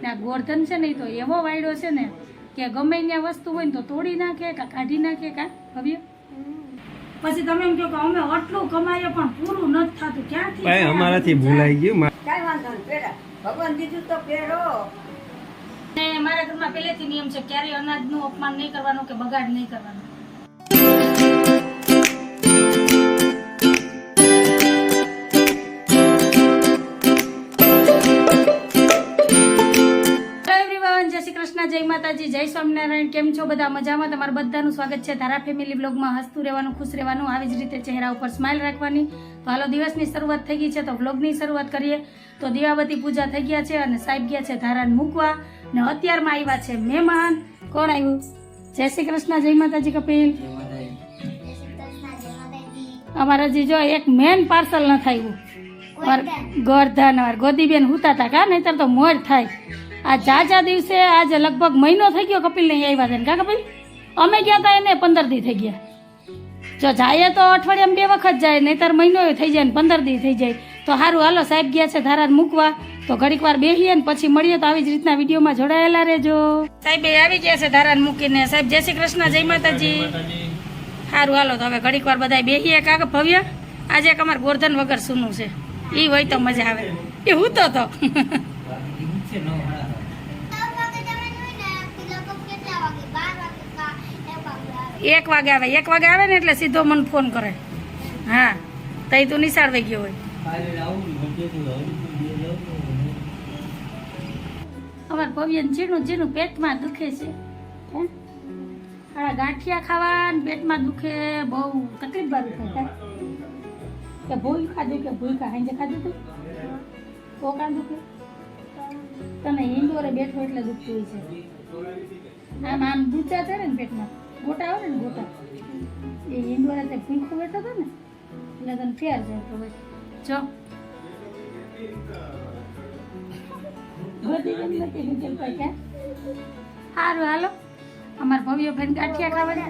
ને આ ગોરધન છે ને એ તો એવો વાયડો છે ને કે ગમે ત્યાં વસ્તુ હોય ને તો તોડી નાખે કા કાઢી નાખે કા ભવ્ય. પછી તમે એમ કહો કે અમે આટલું કમાઈએ પણ પૂરું નથી થતું, ક્યાંથી ભાઈ અમારાથી ભૂલાઈ ગયું. કાંઈ વાંધો નહીં, પેડા ભગવાન દીધું તો પેડો. ને મારા ઘરમાં પહેલેથી નિયમ છે ક્યારેય અનાજનું અપમાન નહીં કરવાનું કે બગાડ નહીં કરવાનો. જય માતાજી, જય સ્વામિનારાયણ. કેમ છો બધા? મજામાં? તમારું બધાનું સ્વાગત છે ધારા ફેમિલી બ્લોગમાં. હસતું રહેવાનું, ખુશ રહેવાનું, આવી જ રીતે ચહેરા ઉપર સ્માઇલ રાખવાની. તો હાલો, દિવસની શરૂઆત થઈ ગઈ છે તો વ્લોગની શરૂઆત કરીએ. તો દીવાબત્તી પૂજા થઈ ગયા છે અને સાહેબ ગયા છે ધારાને મૂકવા ને અત્યારમાં આવ્યા છે મહેમાન. કોણ આવ્યું? જય શ્રી કૃષ્ણ, જય માતાજી. કપિલ અમારા જી જો એક મેન પાર્સલ ન થયું ગોરધન ગોદીબેન હુતા હતા કા, નહીતર તો મોર થાય. આ જાજા દિવસે આજે લગભગ મહિનો થઈ ગયો કપિલ ને આવ્યા છે કા કપિલ? અમે ગયા હતા એને 15 દી થઈ ગયા. જો જાય તો અઠવાડિયામાં 2 વખત જાય, નહીતર મહિનો થઈ જાય ને 15 દી થઈ જાય. તો સારું, હાલો સાહેબ ગયા છે ધારાને મૂકવા, તો ઘડીક વાર બેસીએ ને પછી મળીએ. તો આવી જ રીતના વિડીયોમાં જોડાયેલા રહેજો. સાહેબ આવી ગયા છે ધારાને મૂકીને. સાહેબ જય શ્રી કૃષ્ણ, જય માતાજી. સારું, હાલો તો હવે ઘડીક વાર બધા બેસીએ. કાકા ભવ્ય આજે એક અમારે ગોરધન વગર સૂનું છે, એ હોય તો મજા આવે. એ હું તો 1 વાગે આવે. 1 વાગે આવે ને એટલે સીધો મને ફોન કરે. હા, તઈ તું નિશાળ વહી ગયો હોય. અમારે ભવ્ય ઝીણું ઝીણું પેટમાં દુખે છે. ગાંઠિયા ખાવા પેટમાં દુખે, બહુ તકલીફ વાળું થાય. કે ભૂલ ખાધું કે ભૂલકા હાંજે ખાધું તું તો કાં દુખે? તને ઇન્ડોરે બેઠો એટલે દુખતું હોય છે. આમ આમ દૂચા છે ને પેટમાં, ગોટા આવે ને ગોટા, એ ઇન્ડોરે તે ભૂલખું બેઠો હતો ને એટલે તને ફેર જાય. તો ભાઈ જો સારું, હાલો અમારા ભવ્ય ભાઈ ગાંઠિયા ખાવા.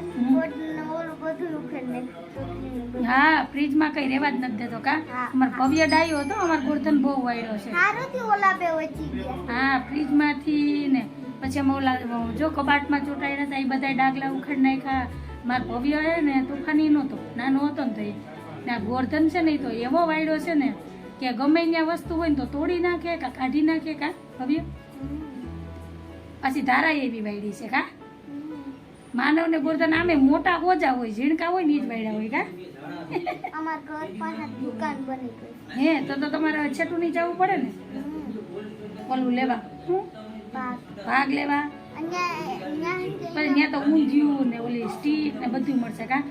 હા, ફ્રીજમાં કઈ રેવા જ નથી દેતો કા. અમાર ભવ્ય ડાયો હતો, અમાર ગોરધન બહુ વાયડો છે. હા, ફ્રીજમાંથી ને પછી અમે ઓલા જો કબાટમાં ચોટાડ્યા હતા, એ બધા ડાગલા ઉખેડ નાખ્યા. માર ભવ્ય હે ને તોફાની નહોતો, નાનો હતો ને તો ને આ ગોરધન છે ને એ તો એવો વાયડો છે ને કે ગમે ત્યાં વસ્તુ હોય ને તો તોડી નાખે કા કાઢી નાખે કા ભવ્ય. પછી ધારા એવી વાયડી છે કા. માનવ ને ગોરધન આમે મોટા ઓજા હોય, ઝીણકા હોય ને એ જ વાયડા હોય કા. હે તો તમારે છેટું નહીં જવું પડે ને ઓલું લેવા, ભાગ લેવા. પછી ત્યાં તો ઊંધિયું ને ઓલી સ્ટીક ને બધું મળશે કા.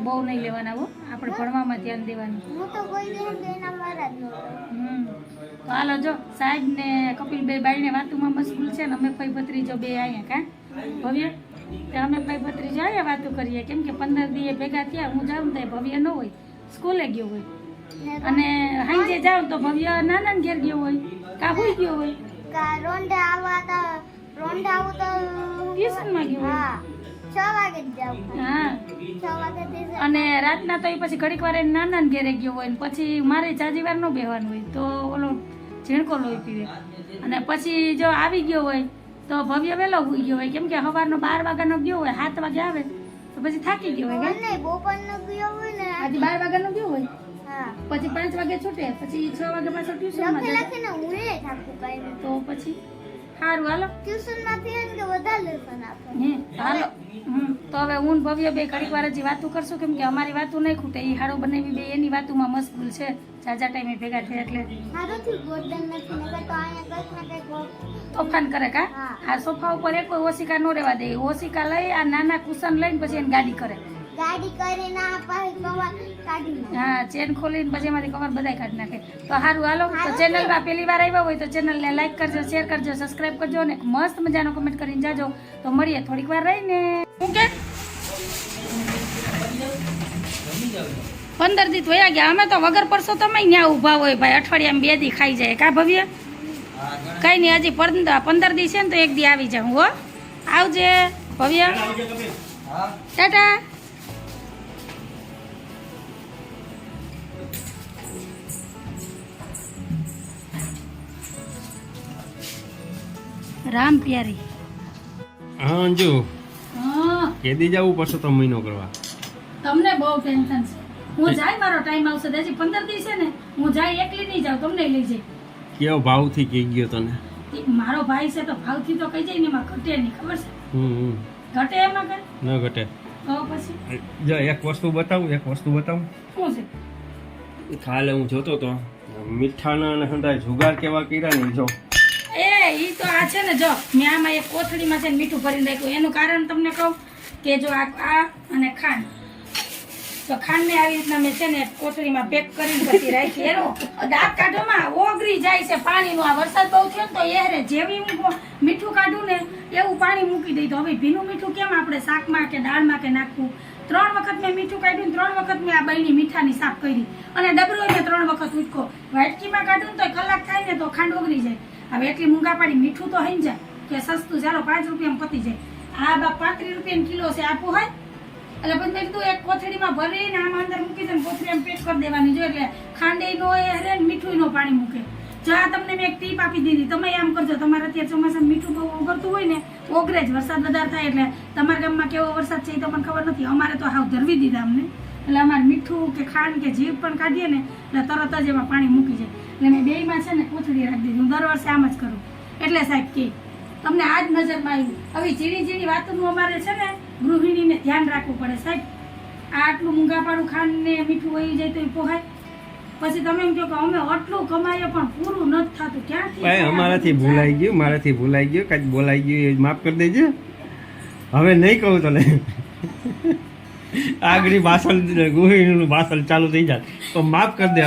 બહુ નહીં લેવાના હો, આપણે ભણવામાં ધ્યાન દેવાનું. તો હાલો, જો સાહેબ ને કપિલ બે બાઈને વાતુમાં મશગુલ છે ને અમે ભાઈ ભત્રીજો બે અહીંયા કા ભવ્ય. અમે ભાઈ ભત્રીજો આવ્યા વાતું કરીએ, કેમ કે 15 દીએ ભેગા થયા. હું જાઉં તો ભવ્ય ન હોય, સ્કૂલે ગયો હોય, અને હાંજે જાઉં તો ભવ્ય નાના ઘેર ગયો હોય કા ભૂઈ ગયો હોય, ટ્યુશનમાં ગયો હોય. હા, અને રાતના તો એ પછી ઘડીક વાર નાના ઘેરે ગયો હોય ને પછી મારે જાજી વાર ન બેવાનું હોય તો ઓલો ઝીણકો લોહી પીવે. અને પછી જો આવી ગયો હોય તો ભવ્ય વહેલો હોઈ ગયો હોય, કેમ કે સવારનો 12 વાગ્યાનો ગયો હોય, 7 વાગે આવે તો પછી થાકી ગયો હોય. આજે 12 વાગ્યાનો ગયો હોય, પછી 5 વાગે છૂટે, પછી 6 વાગે પાછો ટ્યુશનમાં જાય. તો પછી સારું, હાલો હાલો. તો હવે હું ભવ્ય બે ઘડીક વાર હજી વાતું કરશું, કેમ કે અમારી વાતું નહીં ખૂટે. એ હાડો બનાવી બે એની વાતુમાં મશગુલ છે, જાજા ટાઈમે ભેગા થયા એટલે તોફાન કરે કા. આ સોફા ઉપર એક ઓશિકા નો રહેવા દે. ઓશિકા લઈ આ નાના કુશન લઈને પછી એને ગાડી કરે. હા, ચેન ખોલીને પછી એમાંથી કવર બધા કાઢી નાખે. તો સારું, હાલો. તો ચેનલમાં પહેલી વાર આવ્યા હોય તો ચેનલને લાઈક કરજો, શેર કરજો, સબસ્ક્રાઇબ કરજો અને મસ્ત મજાનો કમેન્ટ કરીને જાજો. તો મળીએ થોડીક વાર રહીને. ઓકે, 15 દી થયા ગયા. અમે તો વગર પરસો તમે ત્યાં ઊભા હોય ભાઈ, અઠવાડિયામાં 2 દી ખાઈ જાય કા ભવ્ય. કઈ નહીં, હજી 15 દી છે ને તો 1 દી આવી જાઉં હો. આવજે ભવ્ય, ટાટા. રામ પ્યારી. હા અંજુ, હા, કેદી જવું પડશે તો મહિનો કરવા? તમને બહુ ટેન્શન છે. હું જાય મારો ટાઈમ આવશે હજી 15 દિવસે ને હું જાય એકલી નહીં જાઉં, તમને લઈ જઈ. કેવો ભાવથી કહી ગયો તને? મારો ભાઈ છે તો ભાવથી તો કહી જાય ને, એમાં ઘટે નહીં, ખબર છે? હમ ઘટે એમાં કઈ? ન ઘટે. તો પછી જો એક વસ્તુ બતાવું, શું છે? કાલે હું જોતો તો મીઠાના અને હંધાય જુગાર કેવા કર્યા ને જો. ઈ તો આ છે ને, જો મેં આમાં એક કોથળીમાં છે ને મીઠું ભરીને રાખ્યું. એનું કારણ તમને કહું કે જો આ અને ખાંડ, તો ખાંડને આવી રીતના મેં છે ને કોથળીમાં પેક કરીને પછી રાખી. એનો દાંત કાઢવામાં ઓગળી જાય છે પાણીનું. આ વરસાદ બહુ થયો ને તો એરે જેવી હું મીઠું કાઢું ને એવું પાણી મૂકી દઈ. તો હવે ભીનું મીઠું કેમ આપણે શાકમાં કે દાળમાં કે નાખવું? 3 વખત મેં મીઠું કાઢ્યું, 3 વખત મેં આ બહેની મીઠાની સાફ કરી, અને ડબરો મેં 3 વખત ઉચકો. વાટકીમાં કાઢું ને તો કલાક થાય ને તો ખાંડ ઓગળી જાય. હવે એટલી મૂંગા પાડી મીઠું તો હઈ જાય કે સસ્તું, ચાલો 5 રૂપિયામાં પતી જાય. આ 35 રૂપિયાનો કિલો છે, આપવું હોય એટલે પછી મેં કીધું એક કોથળીમાં ભરીને આમાં અંદર મૂકી દે, કોથળી આમ પેક કરી દેવાની. જો એટલે ખાંડે નો હરે ને મીઠું નો પાણી મૂકે. જો આ તમને મેં એક ટીપ આપી દીધી, તમે આમ કરજો. તમારે અત્યારે ચોમાસામાં મીઠું બહુ ઓગળતું હોય ને, ઓગળે જ, વરસાદ વધારે થાય એટલે. તમારા ગામમાં કેવો વરસાદ છે એ તો મને ખબર નથી, અમારે તો હાવ ધરવી દીધા અમને. એટલે અમારે મીઠું કે ખાંડ કે જીવ પણ કાઢીએ ને એટલે તરત જ એમાં પાણી મૂકી જાય. એટલે મેં બેયમાં છે ને કોથળી રાખી દીધી. હું દર વર્ષે આમ જ કરું. એટલે સાહેબ કે તમને આ જ નજરમાં આવ્યું. હવે ઝીણી ઝીણી વાતનું અમારે છે ને ગૃહિણીને ધ્યાન રાખવું પડે સાહેબ. આ આટલું મૂંગાપાડું ખાંડ ને મીઠું વહી જાય તો એ પોહાય? પછી તમે એમ કહો કે અમે આટલું કમાઈએ પણ પૂરું નથી થતું. ક્યાંથી? ભાઈ અમારાથી ભૂલાઈ ગયું, મારાથી ભૂલાઈ ગયું, કાંઈક બોલાઈ ગયું એ માફ કરી દેજે. હવે નહીં કહું તને. આગળ બાસલ ગુહીનું બાસલ ચાલુ થઈ જાય તો માફ કરી દે.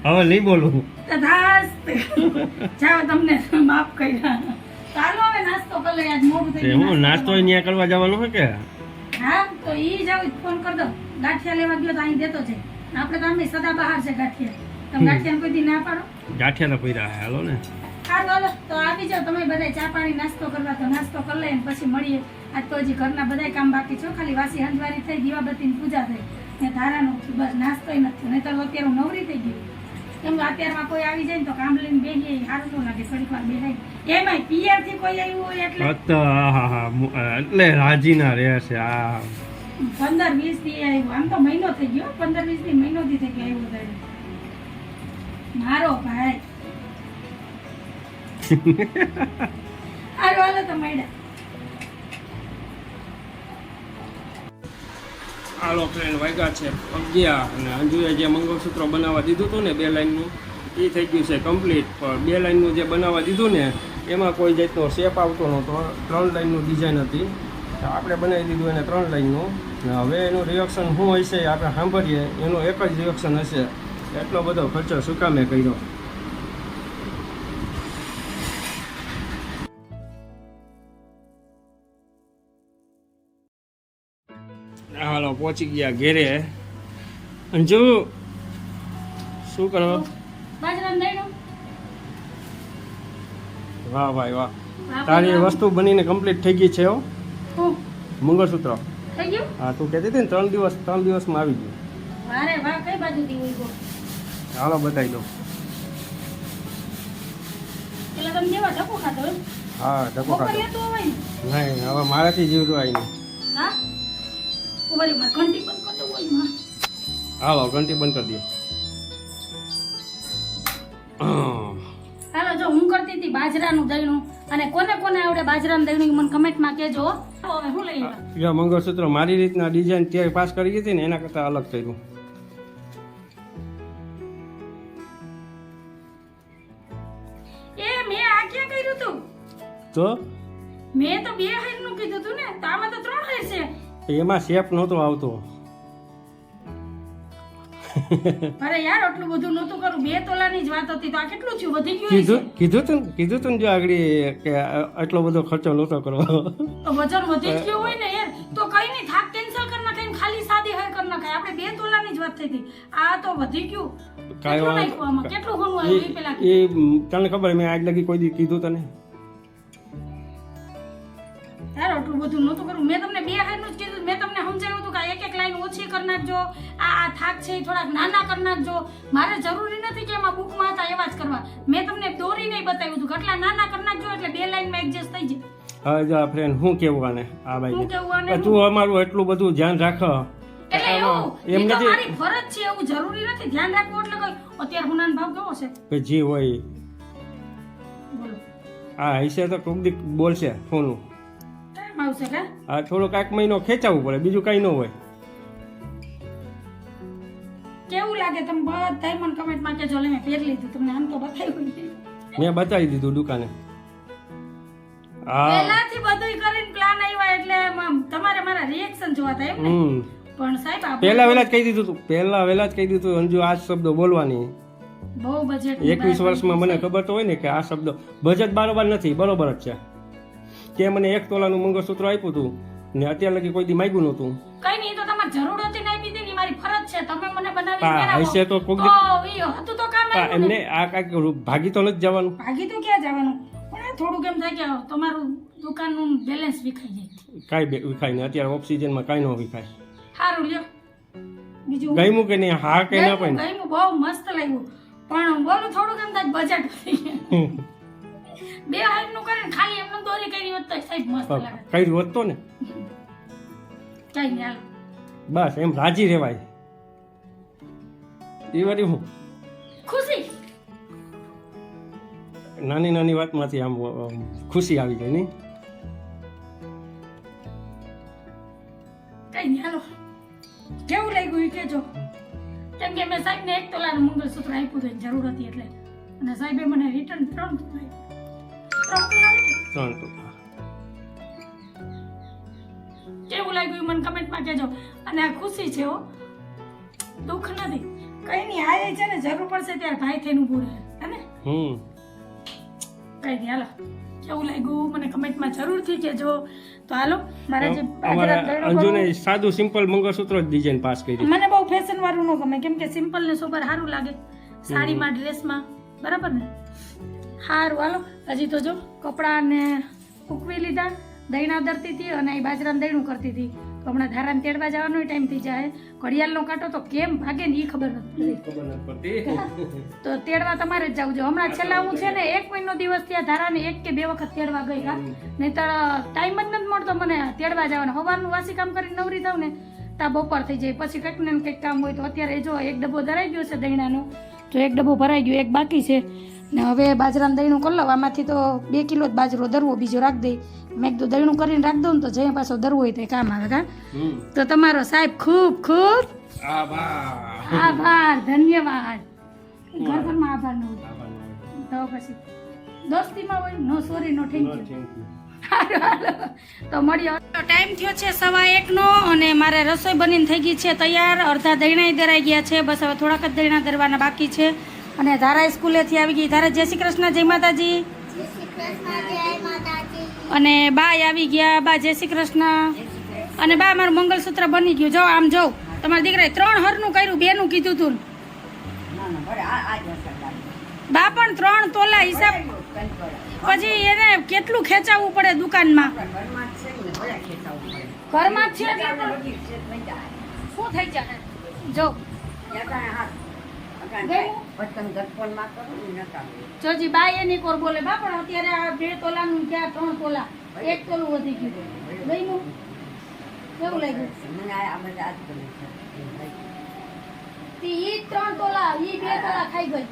હવે નહીં બોલું. જાઓ, તમને માફ કર્યા. ચાલો હવે નાસ્તો કરી લઈએ, આજ મોડું થઈ ગયું. હું નાસ્તો અહીંયા કરવા જવાનું હોય કે? હા, તો ઈ જાવ, ફોન કરી દો. ગાંઠિયા લેવા ગયો તો અહીં દેતો છે. આપણે તો આમ સદા બહાર છે ગાંઠિયા. તમે ગાંઠિયા કોઈ દી ના પાડો? ગાંઠિયા તો પીરા હાલો ને. સારું, હાલો તો આવી જાઓ તમે બધા ચા પાણી નાસ્તો કરવા. તો નાસ્તો કરી લઈએ પછી મળીએ. આજ તો હજી ઘરના બધા કામ બાકી છે. ખાલી વાસી હંજવારી થઈ, દીવાબત્તીની પૂજા થઈ ને ધારાનું બસ, નાસ્તોય નથી. નહીં તો અત્યારે હું નવરી થઈ ગઈ. એમ અત્યારમાં કોઈ આવી જાય ને તો કામ લઈને બેસીએ, સારું ન લાગે. થોડીક વાર બેસાય. એમાંય પિયરથી કોઈ આવ્યું હોય એટલે એટલે રાજી ના રહે છે. આ 15-20 દી આવ્યું. આમ તો મહિનો થઈ ગયો, 15-20 દી મહિનો દી થઈ ગયો આવ્યો ત્યારે મારો ભાઈ. હાલો તો મળ્યા. હાલો ફ્રેન્ડ, વાગ્યા છે 11 અને અંજુએ જે મંગળસૂત્ર બનાવવા દીધું હતું ને 2 લાઈનનું, એ થઈ ગયું છે કમ્પ્લીટ. પણ 2 લાઈનનું જે બનાવવા દીધું ને એમાં કોઈ જાતનો શેપ આવતો નહોતો. 3 લાઈનનું ડિઝાઇન હતી. આપણે બનાવી દીધું એને 3 લાઈનનું. હવે એનું રિએક્શન શું હોય છે આપણે સાંભળીએ. એનું એક જ રિએક્શન હશે. એટલો બધો ખર્ચો શું કામે કર્યો? હાલો પહોંચી ગયા ઘેરે. અંજુ શું કરો? બાજરાનું દઈનું. વાહ ભાઈ વાહ, તારી વસ્તુ બનીને કમ્પ્લીટ થઈ ગઈ છે. હો, હું મંગળસૂત્ર થઈ ગયું. હા, તું કહેતી હતી ને 3 દિવસમાં આવી ગયું. વારે વાહ, કઈ બાજુથી ઉઈગો? હાલો બતાવી દઉં. પેલા તમે જેવા ધક્કો ખાતો હોય. હા, ધક્કો ઉપર ખાધો. લેતો હોય ને. નહીં, હવે મારાથી જીવતું આવી નહીં. હા, ઉભરી માં ઘંટી બંધ કરતો હોય માં. હાલો ઘંટી બંધ કરી દો. હાલો, જો હું કરતી હતી બાજરાનું દહીણું, અને કોને કોને આવડે બાજરાનું દહીણું ઈ મને કમેન્ટમાં કહેજો. હવે હું લઈ આવ્યા. જો મંગળસૂત્ર મારી રીતના ડિઝાઇન તે પાસ કરી હતી ને એના કરતાં અલગ કર્યું. એ મેં આ ક્યાં કર્યું તું? તો મેં તો 2 હાઈરનું કીધું તું ને, તો આમાં તો 3 હાઈર છે. એમાં શેપ નહોતો આવતો. અરે યાર, આટલું બધું નહોતું કરું. 2 તોલાની જ વાત હતી. તો આ કેટલું થયું? વધી ગયું હશે. કીધું તું ને જો આગળ કે આટલો બધો ખર્ચો નહોતો કરવો. તો વજન વધી જ ગયું હોય ને યાર, તો કઈ નહીં, થાક કેન્સલ કરી નાખાય, ખાલી સાદી હાઈર કરી નાખાય. આપણે 2 તોલાની જ વાત થઈ હતી. આ તો વધી ગયું. કેટલું નાખ્યું આમાં? કેટલું ઘણું આવ્યું એ પેલા? એ તને ખબર, મેં આજ લગી કોઈ દી કીધું તને? યાર, આટલું બધું નહોતું કરું. મેં તમને 2 હાઈરનું જ કીધું. મેં તમને સમજાવ્યું હતું કે એક લાઈન ઓછી કરી નાખજો. આ થાક છે એ થોડાક નાના કરી નાખજો. મારે જરૂરી નથી કે એમાં બુકમાં હતા એવા જ કરવા. મેં તમને દોરીને નહીં બતાવ્યું હતું કેટલા નાના કરી નાખજો એટલે 2 લાઈનમાં એડજસ્ટ થઈ જાય. હવે જો ફ્રેન્ડ શું કેવું આને આ હું ભાઈ કેવું આને તું અમારું એટલું બધું ધ્યાન રાખ એટલે એવું એમ ઈ તો નથી મારી ફરજ છે એવું જરૂરી નથી ધ્યાન રાખવું એટલે કોઈ અત્યારે હુનાનો ભાવ કેવો છે કે જે હોય બોલો આ હશે તો કોક દી બોલશે ફોનું ટાઈમ આવશે કે આ થોડોક 1 મહિનો ખેંચાવવું પડે બીજું કઈ ન હોય. કેવું લાગે તમે બધાય મને કમેન્ટમાં કહેજો લે મેં પહેરી લીધું તમને આમ તો બતાવ્યું નહીં મેં બતાવી દીધું દુકાને. હા પહેલાથી બધુંય કરીને પ્લાન આવ્યા એટલે તમારે મારા રિએક્શન જોવાતા એમ ને પણ સાહેબ આ પહેલા વહેલા જ કહી દીધું તું પહેલા વહેલા જ કહી દીધું અંજુ આ શબ્દો બોલવાની. બહુ બજેટ 21 વર્ષમાં મને ખબર તો હોય ને કે આ શબ્દો બજેટ બરોબર નથી બરોબર જ છે. કે મને 1 તોલાનું મંગળસૂત્ર આપ્યું હતું ને અત્યાર લગી કોઈ દી માંગ્યું નહોતું. કઈ નહીં તો તમારે જરૂર હતી ને આપી દીધી મારી ફરજ છે તમે મને બનાવી હા પહેરાવો. હશે તો કોક દી ઈ હતું તો કામ આવ્યું ને. એમને આ કાંઈક ભાગી તો નથી જવાનું. ભાગી તો ક્યાં જવાનું પણ આ થોડુંક એમ થાય કે તમારું દુકાનનું બેલેન્સ વિખાઈ જાય કાંઈ વિખાય ને અત્યારે ઓક્સિજનમાં કાંઈ ન વિખાય. સારું લ્યો બીજું ગમ્યું કે નહીં હા કે ના પણ ગયું બહુ મસ્ત લાગ્યું પણ બોલું થોડુંક એમ થાય બજેટ વધી ગયા 2 હાઈટનું કરીને ખાલી એમને દોરી કરી હોત તો સાહેબ મસ્ત લાગે કર્યું હોત તો ને કઈ નહીં હાલો બસ એમ રાજી રહેવાય. એ વારી હું ખુશી નાની નાની વાતમાંથી આમ ખુશી આવી જાય નહીં. કઈ નહીં હાલો કેવું લાગ્યું એ કહેજો કેમ કે મેં સાહેબને 1 તોલાનું મંગળસૂત્ર આપ્યું હતું એની જરૂર હતી એટલે અને સાહેબે મને રિટર્ન 3 તોલા આપ્યું. 3 તો કેવું લાગ્યું એ મને કમેન્ટમાં કહેજો અને આ ખુશી છે હો દુઃખ નથી કઈ નહીં આ છે ને જરૂર પડશે ત્યારે ભાઈ થઈને ઊભું રહે હે ને કઈ નહીં હાલો કેવું લાગ્યું મને કમેન્ટમાં જરૂરથી કહેજો તો હાલો મારે જે અમારા અંજુને સાદું સિમ્પલ મંગળસૂત્ર જ ડિઝાઇન પાસ કરી. મને બહુ ફેશન વાળું ન ગમે કેમ કે સિમ્પલ ને સોબર સારું લાગે સાડીમાં ડ્રેસમાં બરાબર ને સારું હાલો હજી તો જો કપડાં ને સૂકવી લીધા દહીણા દરતી હતી અને એ બાજરાનું દહીણું કરતી હતી તો હમણાં ધારાને તેડવા જવાનો ટાઈમ થઈ જાય ઘડિયાળનો કાંટો તો કેમ ભાગે ને એ ખબર નથી પડતી તો તેડવા તમારે જ જવું જો હમણાં છેલ્લા હું છે ને 1 મહિનો દિવસ ત્યાં ધારાને 1 કે 2 વખત તેડવા ગઈ હા નહીંતર ટાઈમ જ નથી મળતો મને તેડવા જવાનો સવારનું વાસી કામ કરીને નવરી થાવ ને ત્યાં બપોર થઈ જાય પછી કંઈક ને કંઈક કામ હોય તો અત્યારે જો 1 ડબ્બો ધરાઈ ગયો છે દહીણાનો તો 1 ડબ્બો ભરાઈ ગયો 1 બાકી છે ને હવે બાજરાનું દહીણું કરી લઉં આમાંથી તો 2 કિલો જ બાજરો દરવો બીજો રાખ દઈ મેં કીધું દહીણું કરીને રાખ દઉં ને તો જઈએ પાછો દરવો હોય તો કામ આવે કા તો તમારો સાહેબ ખૂબ ખૂબ આભાર ધન્યવાદ ઘર ઘરમાં આભાર ન હોય તો પછી દોસ્તીમાં હોય નો સોરી નો થેન્ક યુ તો મળીએ ટાઈમ થયો છે 1:15 નો અને મારે રસોઈ બનીને થઈ ગઈ છે તૈયાર અડધા દહીણા દરાઈ ગયા છે બસ હવે થોડાક જ દહીણા દરવાના બાકી છે અને ધારા સ્કૂલેથી આવી ગઈ ધારા જય શ્રી કૃષ્ણ જય માતાજી અને બાય આવી ગયા બા જય શ્રી કૃષ્ણ અને બા મારું મંગળસૂત્ર બની ગયું જો આમ જો તમારા દીકરાએ 3 હરનું કર્યું 2 નું કીધું તું બા પણ 3 તોલા હિસાબ પછી એને કેટલું ખેંચાવવું પડે દુકાનમાં ઘરમાં જ છે એટલે શું થઈ જાય જો જોજી બાય એની કોર બોલે બા પણ અત્યારે આ 2 તોલાનું ક્યાં 3 તોલા 1 તોલું વધી ગયું ગયું કેવું લાગ્યું ઈ 3 તોલા ઈ 2 તોલા ખાઈ ગઈ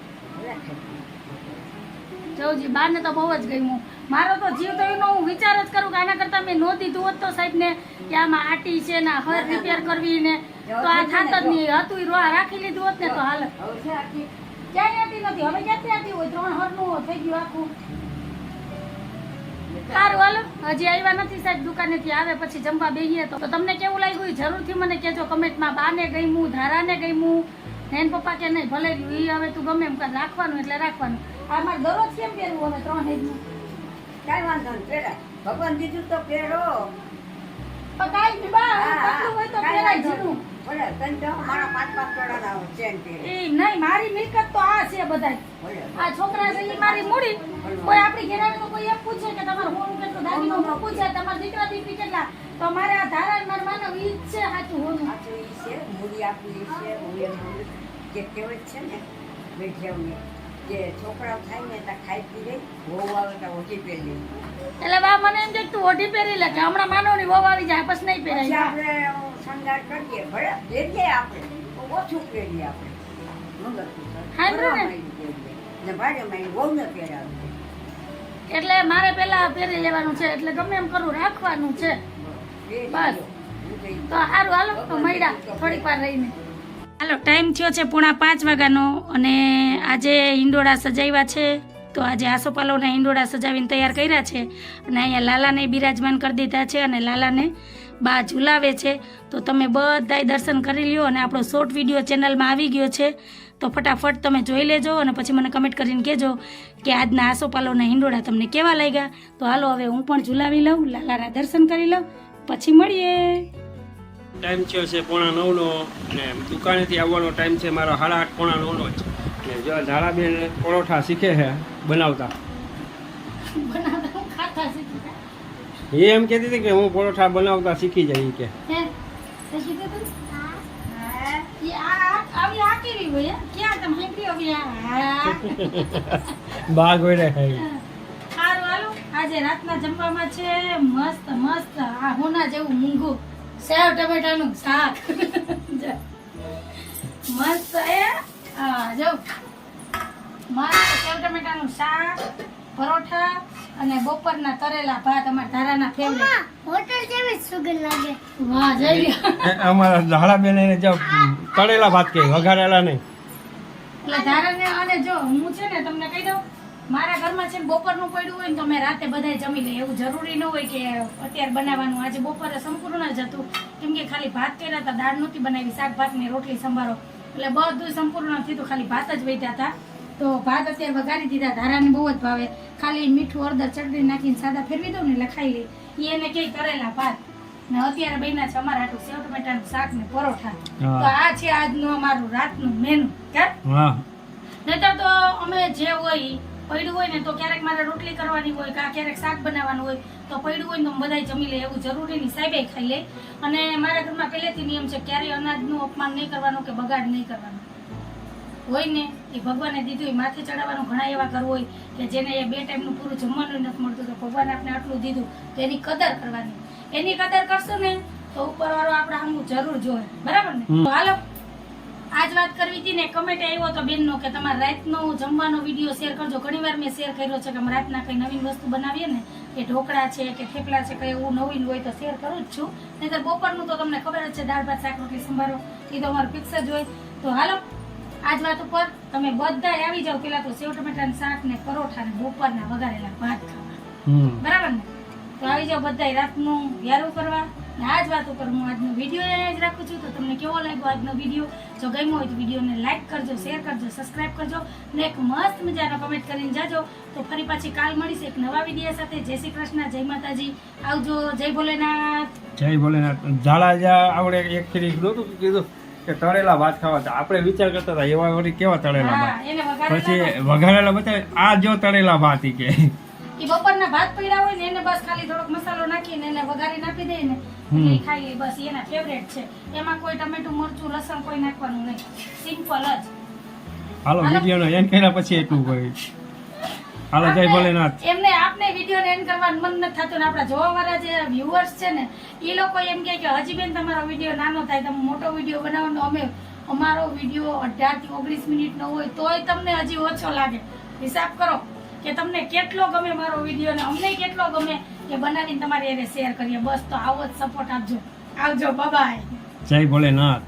જોજી બાને તો બહુ જ ગયું મારો તો જીવ તો એનો હું વિચાર જ કરું કે આના કરતા મેં નો દીધું હોત તો સાહેબ ને કે આમાં આટી છે ને હર રિપેર કરવી ને તો આ થાત જ નહીં હતું રાખી લીધું હોત ને તો હાલત ક્યાંય આટી નથી હવે ક્યાંથી આટી હોય 3 હરનું થઈ ગયું આખું સારું હાલો હજી આવ્યા નથી સાહેબ દુકાનેથી આવે પછી જમવા બેહીએ તો તમને કેવું લાગ્યું જરૂરથી મને કહેજો કમેન્ટમાં બાને ગમ્યું ધારાને ગમ્યું નેન પપ્પા કે નહીં ભલે રહ્યું એ હવે તું ગમે એમ કર રાખવાનું એટલે રાખવાનું આ મારે દરરોજ કેમ પહેરવું હવે 3 હેજનું કાંઈ વાંધો નહીં પહેરા ભગવાન દીધું તો પહેરો પણ કાંઈ નહીં બા પતલું હોય તો પહેરાય જીરું બોલે તને તો મારા 5-5 તોડાના ચેન પહેરે એ નહીં મારી મિલકત તો આ છે બધાય આ છોકરા છે એ મારી મૂડી કોઈ આપણી ઘેર આવે તો કોઈ એમ પૂછે કે તમારું હોનું કેટલું દાદીનો પૂછે તમારા દીકરા દીકરી કેટલા તો મારે આ ધારા મારા માનવ ઈ જ છે સાચું હોનું સાચું ઈ છે મૂડી આપી છે મૂડી કે કેવત છે ને બેઠ્યાઓને જે છોકરાઓ થાય ને ત્યાં ખાઈ પી રહી બહુ આવે ત્યાં ઓછી પહેરી એટલે બા મને એમ છે કે તું ઓઢી પહેરી લે કે હમણાં માનવની વહુ આવી જાય પછી નહીં પછી પહેરાય આપણે શણગાર કરીએ ભલે પહેરીએ આપણે તો ઓછું પહેરીએ આપણે હા, બરાબર. ને ભાડે માં બહુ ન પહેરાવે એટલે મારે પેલા પહેરી લેવાનું છે એટલે ગમે એમ કરું રાખવાનું છે બસ. તો સારું હાલો તો મળ્યા થોડીક વાર રહીને. હાલો ટાઈમ થયો છે 4:30 વાગ્યાનો અને આજે હિંડોળા સજાવ્યા છે. તો આજે આસોપાલવના હિંડોળા સજાવીને તૈયાર કર્યા છે અને અહીંયા લાલાને બિરાજમાન કરી દીધા છે અને લાલાને બા ઝુલાવે છે. તો તમે બધાય દર્શન કરી લ્યો અને આપણો શોર્ટ વિડીયો ચેનલમાં આવી ગયો છે તો ફટાફટ તમે જોઈ લેજો અને પછી મને કમેન્ટ કરીને કહેજો કે આજના આસોપાલવના હિંડોળા તમને કેવા લાગ્યા. તો હાલો હવે હું પણ ઝુલાવી લઉં, લાલાના દર્શન કરી લઉં, પછી મળીએ. ટાઈમ થયો છે 8:45નો અને દુકાનેથી આવવાનો ટાઈમ છે મારો 8:30 8:45નો જ. અને જો ઝાલાબેન પરોઠા શીખે છે બનાવતા. બનાવતા હું ખાતા શીખી ગયા. એ એમ કહેતી હતી કે હું પરોઠા બનાવતા શીખી જાય કે હે? તે કીધું તું? ઈ આવી આ કેવી હોય હે? ક્યાં તમે હેંગી આવી આ? બાગ હોય સારું હાલો આજે રાતના જમવામાં છે મસ્ત મસ્ત આ હોના જેવું મૂંગું સેવ ટમેટાનું શાક જો. મસ્ત એ હા જો મસ્ત સેવ ટમેટાનું શાક, પરોઠા અને બપોરના તરેલા ભાત અમારા ધારાના ફેવરેટ. હોટલ જેવી જ સુગંધ લાગે. વાહ જઈ ગયા. અમારા ઝાલાબેન એને જો તળેલા ભાત કે વઘારેલા નહીં. એટલે ધારાને અને જો હું છે ને તમને કહી દઉં મારા ઘરમાં છે ને બપોરનું પડ્યું હોય ને તો મેં રાતે બધાય જમી લઈએ. એવું જરૂરી ન હોય કે અત્યારે બનાવવાનું. આજે બપોરે સંપૂર્ણ જ હતું કેમ કે ખાલી ભાત કર્યા હતા, દાળ નહોતી બનાવી, શાક ભાત ને રોટલી સંભારો એટલે બધું સંપૂર્ણ થયું. ખાલી ભાત જ વધ્યા હતા તો ભાત અત્યારે વઘારી દીધા. ધારાને બહુ જ ભાવે. ખાલી મીઠું હળદર ચટણી નાખીને સાદા ફેરવી દઉં ને એટલે ખાઈ લે. ઈ એને કઈ કરેલા ભાત ને અત્યારે બન્યા છે અમારા હાટું સેવ ટમેટાનું શાક ને પરોઠા. તો આ છે આજનું અમારું રાતનું મેનુ. હા નહીતર તો અમે જે હોય પડ્યું હોય ને તો ક્યારેક મારે રોટલી કરવાની હોય કે ક્યારેક શાક બનાવવાનું હોય તો પડ્યું હોય ને તો બધા જમી લે. એવું જરૂરી નહીં, સાહેબે ખાઈ લે. અને મારા ઘરમાં પહેલેથી નિયમ છે ક્યારેય અનાજનું અપમાન નહીં કરવાનું કે બગાડ નહીં કરવાનું. હોય ને એ ભગવાને દીધું હોય માથે ચડાવવાનું. ઘણા એવા ઘર હોય કે જેને એ 2 ટાઈમનું પૂરું જમવાનું નથી મળતું તો ભગવાને આપણે આટલું દીધું તો એની કદર કરવાની. એની કદર કરશું ને તો ઉપરવાળો આપણે આમનું જરૂર જોવે. બરાબર ને? તો હાલો આજ વાત કરવી હતી ને કમેન્ટ આવ્યો તો બેનનો કે તમારે રાતનો જમવાનો વિડીયો શેર કરજો. ઘણીવાર મેં શેર કર્યો છે કે અમે રાતના કંઈ નવીન વસ્તુ બનાવીએ ને કે ઢોકળા છે કે થેપલા છે કંઈ એવું નવીન હોય તો શેર કરું જ છું. નહીંતર બપોરનું તો તમને ખબર જ છે દાળ ભાત શાક રોટલી સંભારો એ તો અમારું ફિક્સ જ હોય. તો હાલો આજ વાત ઉપર તમે બધા આવી જાઓ. પેલા તો સેવ ટમેટાનું શાક ને પરોઠા ને બપોરના વઘારેલા ભાત ખાવા. બરાબર ને? તો આવી જાઓ બધા રાતનું યારું કરવા. ને આ જ વાત ઉપર હું આજનો વિડીયો અહીંયા જ રાખું છું. તો તમને કેવો લાગ્યો આજનો વિડીયો? જો ગમ્યો હોય તો વિડીયોને લાઈક કરજો, શેર કરજો, સબસ્ક્રાઈબ કરજો ને એક મસ્ત મજાનો કમેન્ટ કરીને જાજો. તો ફરી પાછી કાલ મળીશ એક નવા વિડીયો સાથે. જય શ્રી કૃષ્ણ, જય માતાજી, આવજો, જય ભોલેનાથ. જય ભોલેનાથ. ઝાલા આવડે એક ફેરી નહોતું કીધું કે તળેલા ભાત ખાવા હતા. આપણે વિચાર કરતા હતા એવા વળી કેવા તળેલા હા, ભાત. એને પછી વઘારેલા વઘારેલા બતાવે આ જો તળેલા ભાત ઈ કે ઈ બપોરના ભાત પડ્યા હોય ને એને બસ ખાલી થોડોક મસાલો નાખીને એને વઘારી નાખી દે ને એટલે ઈ ખાઈ લે. બસ ઈ એના ફેવરેટ છે. એમાં કોઈ ટમેટું મરચું લસણ કોઈ નાખવાનું નહીં, સિમ્પલ જ. હાલો વિડીયોનો એન્ડ કર્યા પછી એટલું હોય. હાલો જય ભોલેનાથ. એમને આપને વિડીયો એન્ડ કરવાનું મન નથી થતું ને આપણા જોવાવાળા જે વ્યુઅર્સ છે ને એ લોકો એમ કહે કે હજી બેન તમારો વિડીયો નાનો થાય, તમે મોટો વિડીયો બનાવવાનો. અમે અમારો વિડીયો 18 થી 19 મિનિટનો હોય તોય તમને હજી ઓછો લાગે. હિસાબ કરો કે તમને કેટલો ગમે મારો વિડીયો ને અમને કેટલો ગમે કે બનાવીને તમારી એને શેર કરીએ. બસ તો આવો જ સપોર્ટ આપજો. આવજો, બાય. જય ભોલેનાથ.